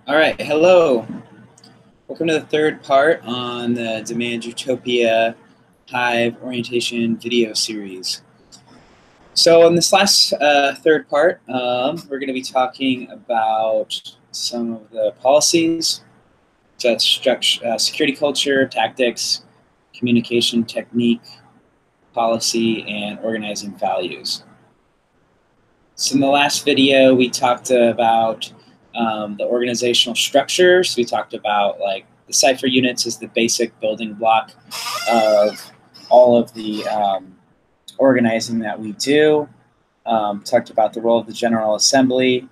All right, hello. Welcome to the third part on the Demand Utopia Hive orientation video series. So in this last third part, we're going to be talking about some of the policies, such security culture, tactics, communication technique, policy, and organizing values. So in the last video, we talked about the organizational structures. We talked about like the Cypher units is the basic building block of all of the organizing that we do. Talked about the role of the General Assembly,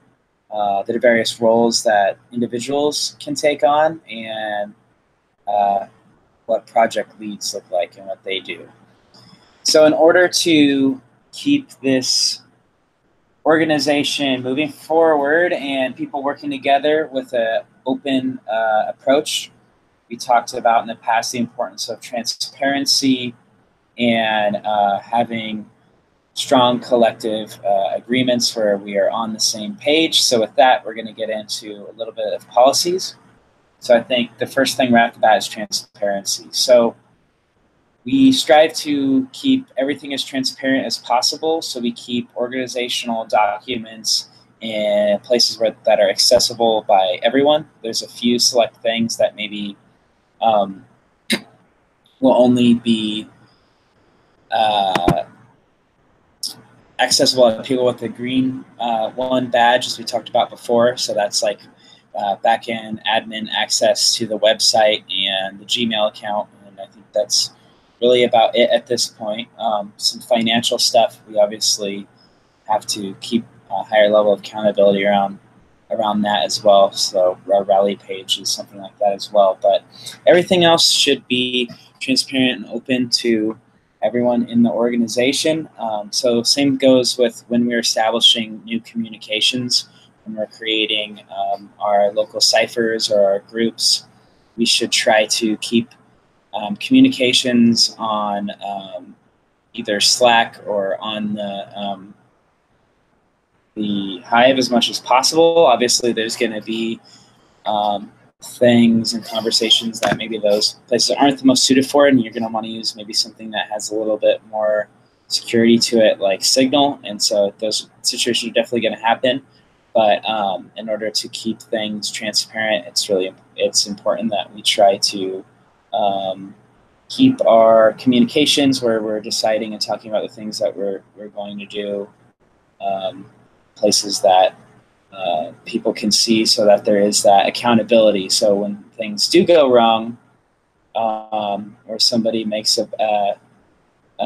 the various roles that individuals can take on, and what project leads look like and what they do. So in order to keep this organization moving forward and people working together with an open approach, we talked about in the past the importance of transparency and having strong collective agreements where we are on the same page. So with that, we're going to get into a little bit of policies. So I think the first thing right off the bat is transparency. So we strive to keep everything as transparent as possible. So we keep organizational documents in places that are accessible by everyone. There's a few select things that maybe will only be accessible to people with the green one badge, as we talked about before. So that's like backend admin access to the website and the Gmail account. And I think that's really about it at this point. Some financial stuff, we obviously have to keep a higher level of accountability around that as well. So our rally page is something like that as well. But everything else should be transparent and open to everyone in the organization. So same goes with when we're establishing new communications, when we're creating our local ciphers or our groups. We should try to keep communications on either Slack or on the Hive as much as possible. Obviously, there's going to be things and conversations that maybe those places aren't the most suited for, and you're going to want to use maybe something that has a little bit more security to it, like Signal. And so those situations are definitely going to happen. But in order to keep things transparent, it's important that we try to keep our communications where we're deciding and talking about the things that we're going to do, places that people can see, so that there is that accountability. So when things do go wrong, or somebody makes a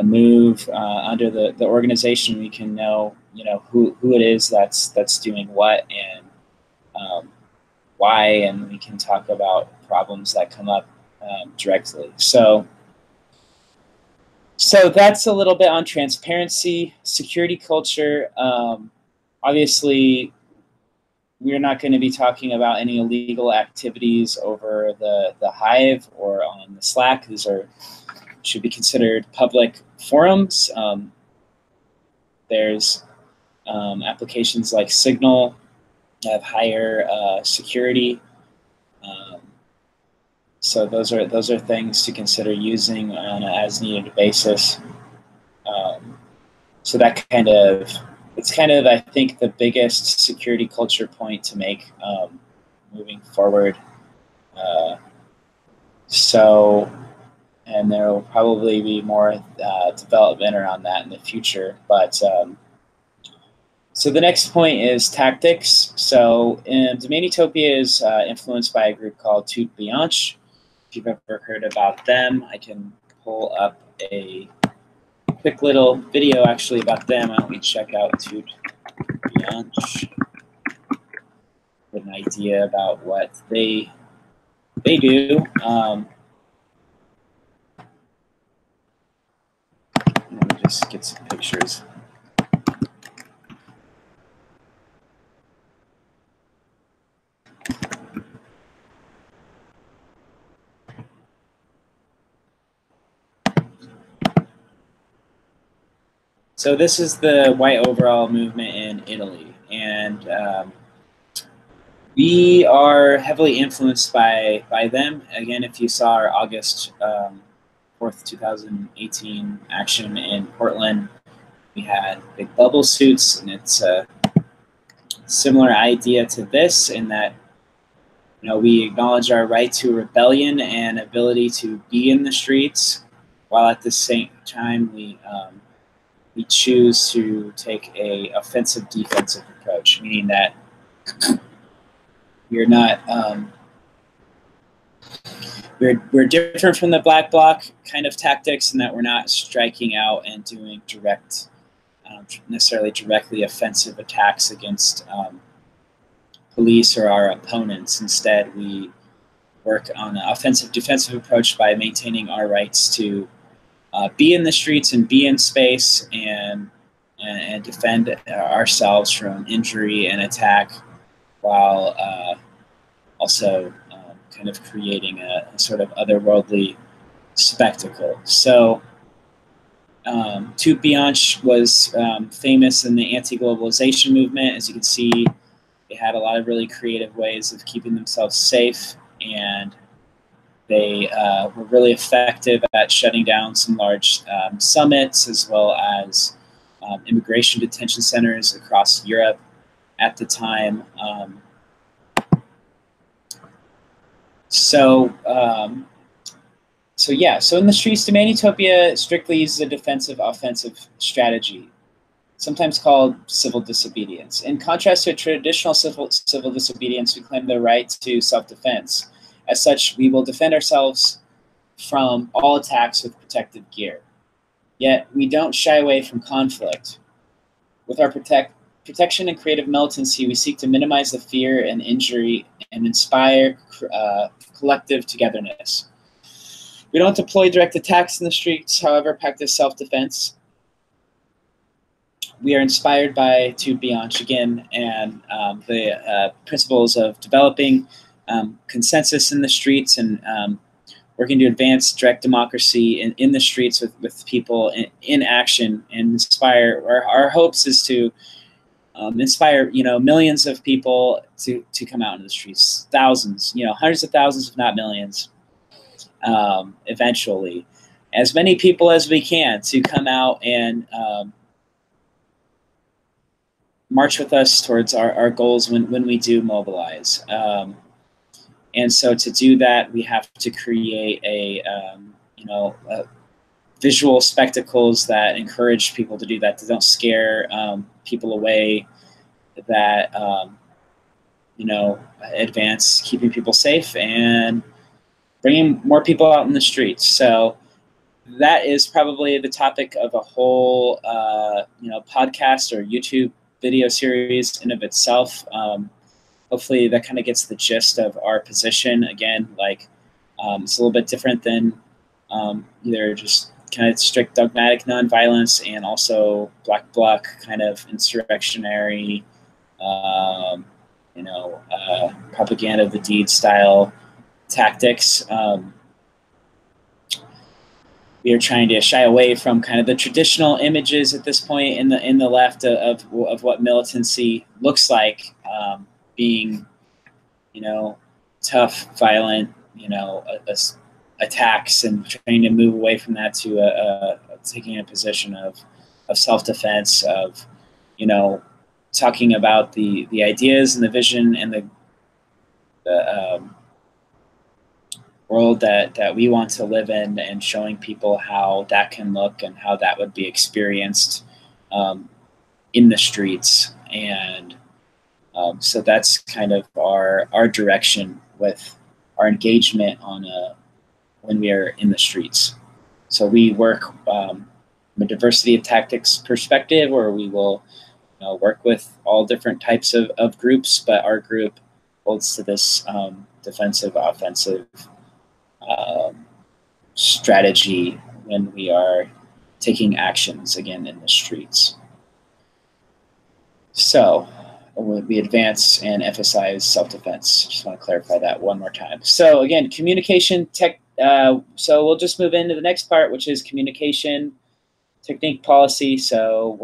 move under the organization, we can know who it is that's doing what and why, and we can talk about problems that come up directly. So that's a little bit on transparency, security culture. Obviously, we're not going to be talking about any illegal activities over the Hive or on the Slack. These should be considered public forums. There's applications like Signal that have higher security. So those are things to consider using on an as-needed basis. So that it's kind of, I think, the biggest security culture point to make moving forward. And there will probably be more development around that in the future. But so the next point is tactics. So Demand Utopia is influenced by a group called Toute Bianche. If you've ever heard about them, I can pull up a quick little video actually about them. Why don't we check out Toute Bianche, get an idea about what they do. Let me just get some pictures. So this is the white overall movement in Italy, and We are heavily influenced by them. Again, if you saw our August 4th, 2018 action in Portland, we had big bubble suits, and it's a similar idea to this in that, you know, we acknowledge our right to rebellion and ability to be in the streets, while at the same time we choose to take a offensive defensive approach, meaning that we're not we're different from the black bloc kind of tactics in that we're not striking out and doing direct, necessarily directly offensive attacks against police or our opponents. Instead, we work on an offensive defensive approach by maintaining our rights to be in the streets and be in space and defend ourselves from injury and attack, while also kind of creating a sort of otherworldly spectacle. So Tuke Bianch was famous in the anti-globalization movement. As you can see, they had a lot of really creative ways of keeping themselves safe, and they were really effective at shutting down some large summits, as well as immigration detention centers across Europe at the time. So in the streets, Demand Utopia strictly uses a defensive offensive strategy, sometimes called civil disobedience. In contrast to a traditional civil disobedience, we claim the right to self-defense. As such, we will defend ourselves from all attacks with protective gear. Yet, we don't shy away from conflict. With our protection and creative militancy, we seek to minimize the fear and injury and inspire collective togetherness. We don't deploy direct attacks in the streets, however, practice self-defense. We are inspired by Tuke Bianch again, and the principles of developing consensus in the streets and working to advance direct democracy in the streets with people in action, and inspire. Our hopes is to inspire, millions of people to come out into the streets, thousands, hundreds of thousands, if not millions, eventually, as many people as we can to come out and march with us towards our goals when we do mobilize. And so to do that, we have to create visual spectacles that encourage people to do that don't scare people away, that advance keeping people safe and bringing more people out in the streets. So that is probably the topic of a whole podcast or YouTube video series in of itself. Hopefully that kind of gets the gist of our position. Again, it's a little bit different than either just kind of strict dogmatic nonviolence and also black bloc kind of insurrectionary, propaganda of the deed style tactics. We are trying to shy away from kind of the traditional images at this point in the left of what militancy looks like, being, tough, violent, attacks, and trying to move away from that to taking a position of self-defense, of, talking about the ideas and the vision and the world that we want to live in, and showing people how that can look and how that would be experienced in the streets. And so that's kind of our direction with our engagement when we are in the streets. So we work from a diversity of tactics perspective, where we will work with all different types of groups, but our group holds to this defensive, offensive strategy when we are taking actions again in the streets. So we advance and emphasize self-defense. Just want to clarify that one more time. So again, communication tech. So we'll just move into the next part, which is communication technique policy. So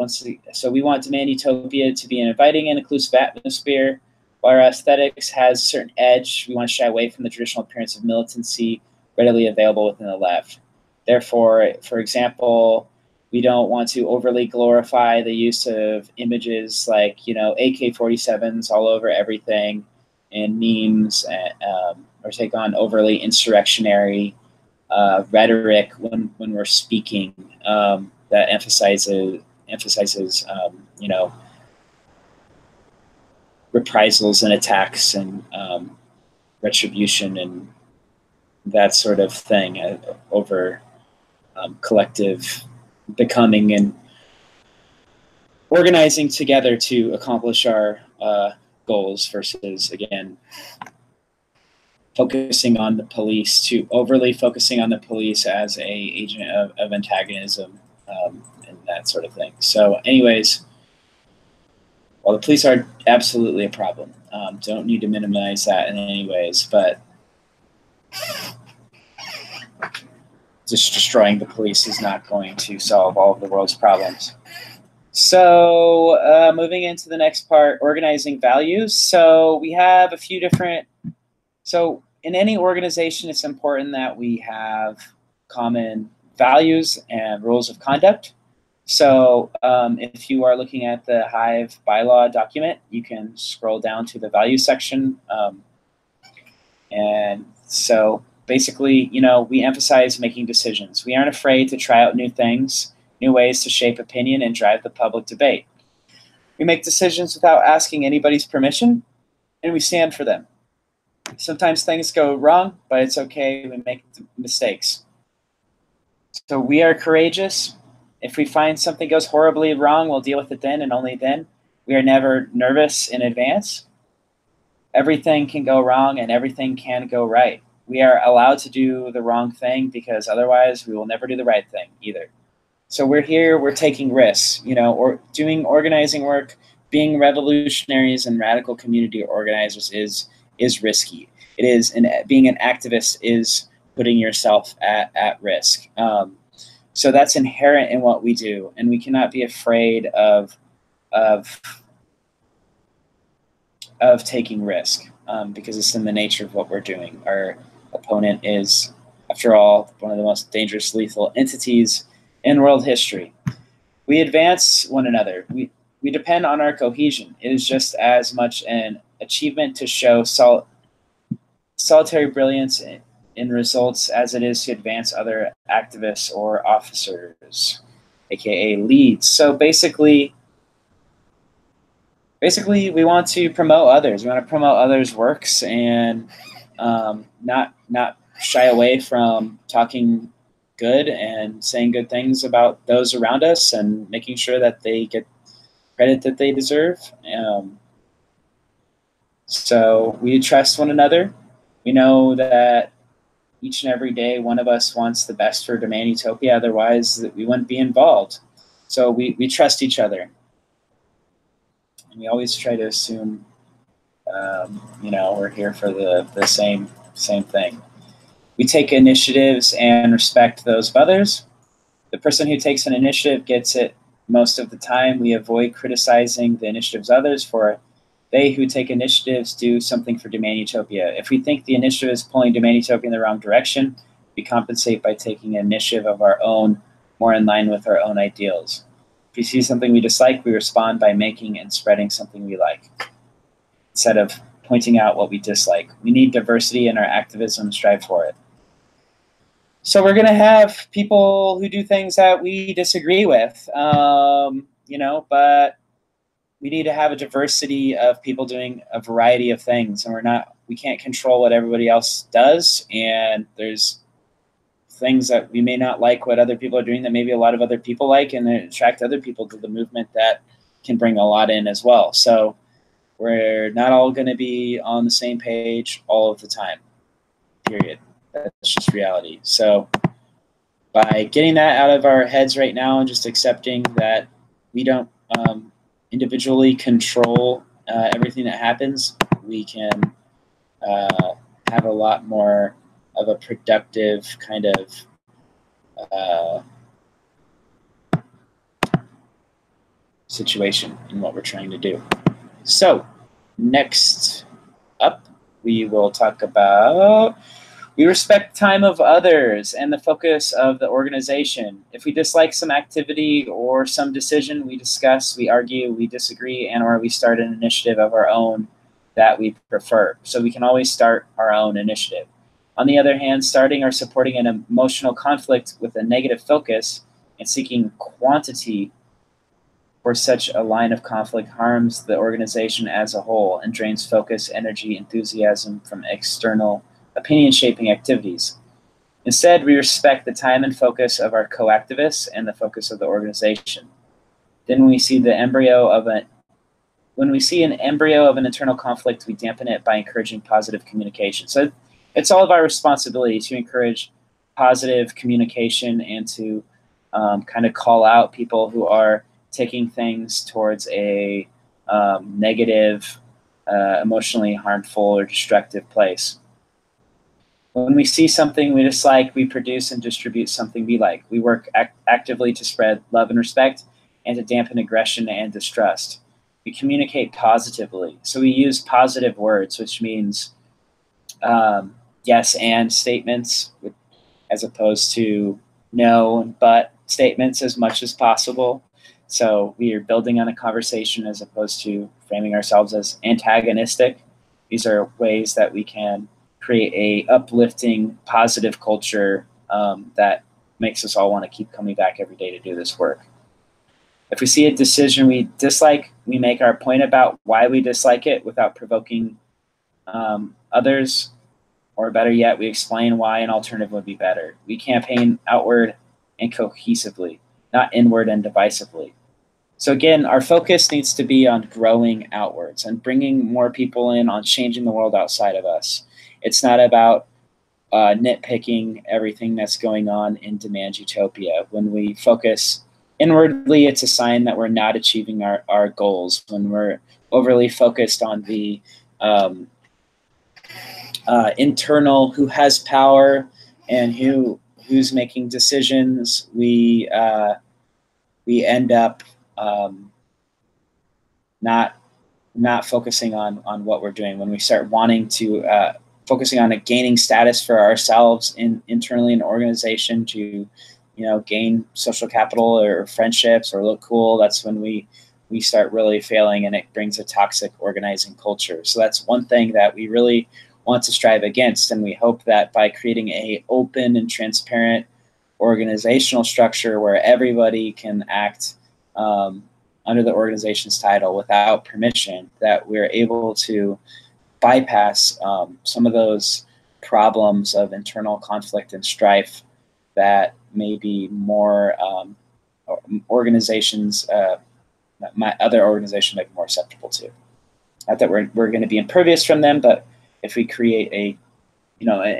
we want Demand Utopia to be an inviting and inclusive atmosphere While our aesthetics has a certain edge, we want to shy away from the traditional appearance of militancy readily available within the left. Therefore, for example, we don't want to overly glorify the use of images like, AK-47s all over everything and memes, or take on overly insurrectionary rhetoric when we're speaking that emphasizes reprisals and attacks and retribution and that sort of thing over collective becoming and organizing together to accomplish our goals versus, again, overly focusing on the police as a agent of antagonism and that sort of thing. So anyways, while the police are absolutely a problem, don't need to minimize that in any ways, but just destroying the police is not going to solve all of the world's problems. So moving into the next part, organizing values. So we have a few different, so in any organization, it's important that we have common values and rules of conduct. So if you are looking at the Hive bylaw document, you can scroll down to the values section. And so basically, we emphasize making decisions. We aren't afraid to try out new things, new ways to shape opinion and drive the public debate. We make decisions without asking anybody's permission, and we stand for them. Sometimes things go wrong, but it's okay. We make mistakes. So we are courageous. If we find something goes horribly wrong, we'll deal with it then and only then. We are never nervous in advance. Everything can go wrong and everything can go right. We are allowed to do the wrong thing because otherwise we will never do the right thing either. So we're here, we're taking risks, or doing organizing work, being revolutionaries and radical community organizers is risky. It is, and being an activist is putting yourself at risk. So that's inherent in what we do, and we cannot be afraid of taking risk because it's in the nature of what we're doing. Our opponent is, after all, one of the most dangerous, lethal entities in world history. We advance one another. We depend on our cohesion. It is just as much an achievement to show solitary brilliance in results as it is to advance other activists or officers, aka leads. So basically we want to promote others. We want to promote others' works and not shy away from talking good and saying good things about those around us and making sure that they get credit that they deserve. So we trust one another. We know that each and every day one of us wants the best for Demand Utopia, otherwise we wouldn't be involved. So we trust each other. And we always try to assume, we're here for the same thing. We take initiatives and respect those of others. The person who takes an initiative gets it most of the time. We avoid criticizing the initiatives of others, for they who take initiatives do something for Demand Utopia. If we think the initiative is pulling Demand Utopia in the wrong direction, we compensate by taking an initiative of our own, more in line with our own ideals. If we see something we dislike, we respond by making and spreading something we like, instead of pointing out what we dislike. We need diversity in our activism, strive for it. So we're going to have people who do things that we disagree with, but we need to have a diversity of people doing a variety of things, and we can't control what everybody else does, and there's things that we may not like what other people are doing that maybe a lot of other people like, and then attract other people to the movement that can bring a lot in as well. So we're not all going to be on the same page all of the time, period. That's just reality. So by getting that out of our heads right now and just accepting that we don't individually control everything that happens, we can have a lot more of a productive kind of situation in what we're trying to do. So next up, we will talk about we respect time of others and the focus of the organization. If we dislike some activity or some decision, we discuss, we argue, we disagree, and or we start an initiative of our own that we prefer. So we can always start our own initiative. On the other hand, starting or supporting an emotional conflict with a negative focus and seeking quantity for such a line of conflict harms the organization as a whole and drains focus, energy, enthusiasm from external opinion-shaping activities. Instead, we respect the time and focus of our co-activists and the focus of the organization. Then when we see an embryo of an internal conflict, we dampen it by encouraging positive communication. So it's all of our responsibility to encourage positive communication and to kind of call out people who are taking things towards a negative, emotionally harmful or destructive place. When we see something we dislike, we produce and distribute something we like. We work actively to spread love and respect and to dampen aggression and distrust. We communicate positively. So we use positive words, which means yes and statements as opposed to no and but statements as much as possible. So we are building on a conversation as opposed to framing ourselves as antagonistic. These are ways that we can create a uplifting, positive culture that makes us all want to keep coming back every day to do this work. If we see a decision we dislike, we make our point about why we dislike it without provoking others, or better yet, we explain why an alternative would be better. We campaign outward and cohesively, not inward and divisively. So again, our focus needs to be on growing outwards and bringing more people in on changing the world outside of us. It's not about nitpicking everything that's going on in demand utopia. When we focus inwardly, it's a sign that we're not achieving our goals. When we're overly focused on the internal, who has power and who's making decisions, we end up not focusing on what we're doing. When we start wanting to focusing on gaining status for ourselves internally in an organization to, gain social capital or friendships or look cool, that's when we start really failing, and it brings a toxic organizing culture. So that's one thing that we really want to strive against, and we hope that by creating a open and transparent organizational structure where everybody can act under the organization's title without permission, that we're able to bypass some of those problems of internal conflict and strife that maybe more organizations, other organizations might be more susceptible to. Not that we're going to be impervious from them, but if we create an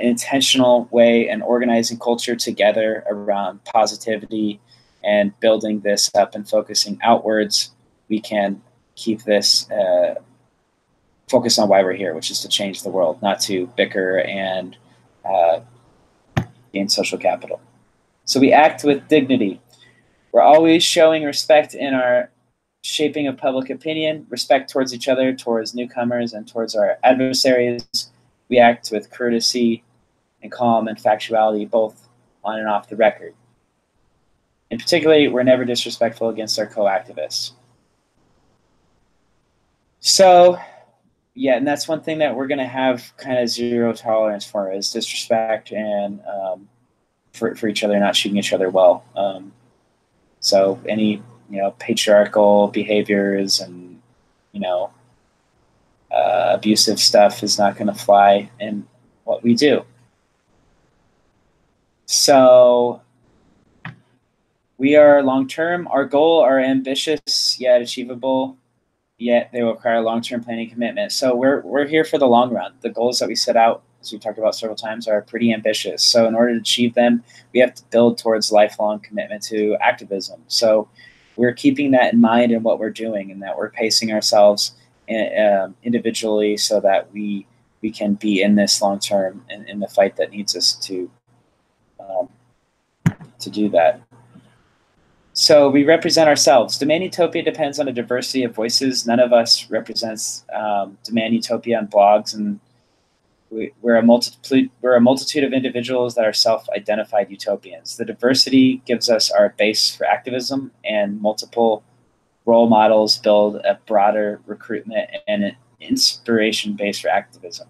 intentional way and organizing culture together around positivity and building this up and focusing outwards, we can keep this focus on why we're here, which is to change the world, not to bicker and gain social capital. So we act with dignity. We're always showing respect in our shaping of public opinion, respect towards each other, towards newcomers, and towards our adversaries. We act with courtesy and calm and factuality, both on and off the record. In particular, we're never disrespectful against our co-activists. So, yeah, and that's one thing that we're going to have kind of zero tolerance for, is disrespect and for each other, not treating each other well. So any patriarchal behaviors and abusive stuff is not going to fly in what we do. So we are long-term. Our goal are ambitious yet achievable, yet they will require long-term planning commitment. So we're here for the long run. The goals that we set out, as we've talked about several times, are pretty ambitious. So in order to achieve them, we have to build towards lifelong commitment to activism. So we're keeping that in mind in what we're doing, and that we're pacing ourselves individually so that we can be in this long-term in the fight that needs us to do that. So we represent ourselves. Demand Utopia depends on a diversity of voices. None of us represents Demand Utopia on blogs, and we're a multitude of individuals that are self-identified utopians. The diversity gives us our base for activism, and multiple role models build a broader recruitment and an inspiration base for activism.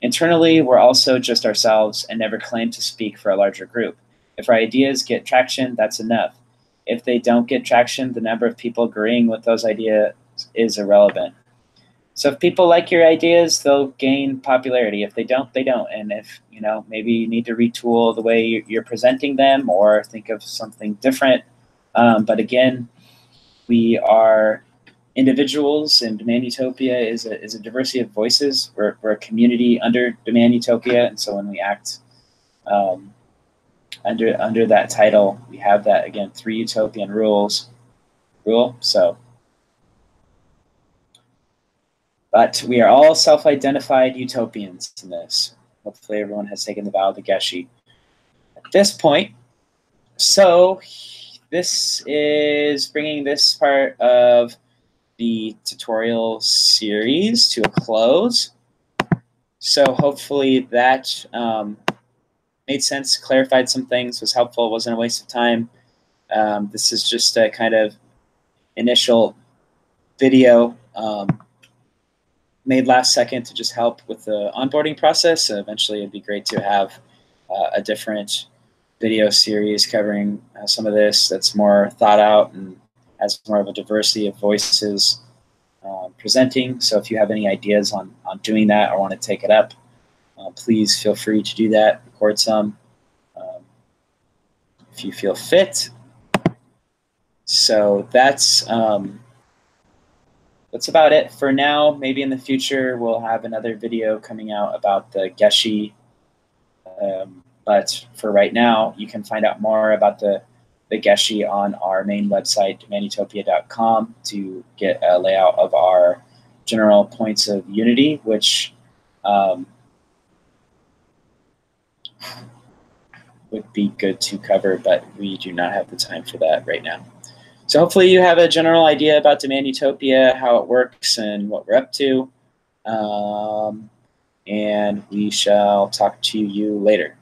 Internally, we're also just ourselves and never claim to speak for a larger group. If our ideas get traction, that's enough. If they don't get traction, the number of people agreeing with those ideas is irrelevant. So if people like your ideas, they'll gain popularity. If they don't, they don't. And if, maybe you need to retool the way you're presenting them or think of something different. But again, we are individuals, and Demand Utopia is a diversity of voices. We're a community under Demand Utopia, and so when we act under that title, we have that, again, 3 utopian rule. But we are all self-identified utopians in this. Hopefully everyone has taken the vow of the Geshe at this point. So this is bringing this part of the tutorial series to a close. So hopefully that made sense, clarified some things, was helpful, wasn't a waste of time. This is just a kind of initial video made last second to just help with the onboarding process. So eventually it'd be great to have a different video series covering some of this that's more thought out and has more of a diversity of voices presenting. So if you have any ideas on doing that or want to take it up, please feel free to do that. Record some if you feel fit. So that's about it for now. Maybe in the future we'll have another video coming out about the Geshe. But for right now, you can find out more about the Geshe on our main website, demandutopia.com, to get a layout of our general points of unity, which would be good to cover, but we do not have the time for that right now. So hopefully you have a general idea about Demand Utopia, how it works, and what we're up to. And we shall talk to you later.